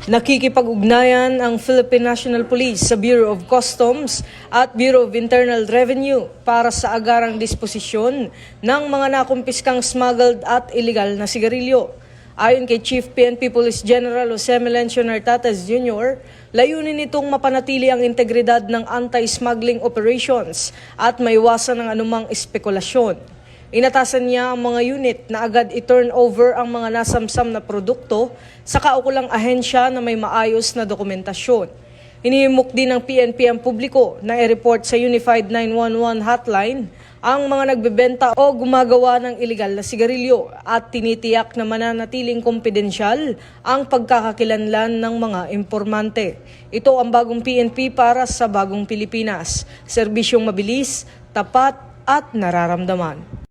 Nakikipag-ugnayan ang Philippine National Police sa Bureau of Customs at Bureau of Internal Revenue para sa agarang disposisyon ng mga nakumpiskang smuggled at illegal na sigarilyo. Ayon kay Chief PNP Police General Jose Melencio Nartates Jr., layunin nitong mapanatili ang integridad ng anti-smuggling operations at maiwasan ang anumang espekulasyon. Inatasan niya ang mga unit na agad i-turn over ang mga nasamsam na produkto sa kaukulang ahensya na may maayos na dokumentasyon. Hinihimok din ng PNP ang publiko na i-report sa Unified 911 hotline ang mga nagbebenta o gumagawa ng iligal na sigarilyo at tinitiyak na mananatiling kumpidensyal ang pagkakakilanlan ng mga impormante. Ito ang bagong PNP para sa bagong Pilipinas. Serbisyong mabilis, tapat at nararamdaman.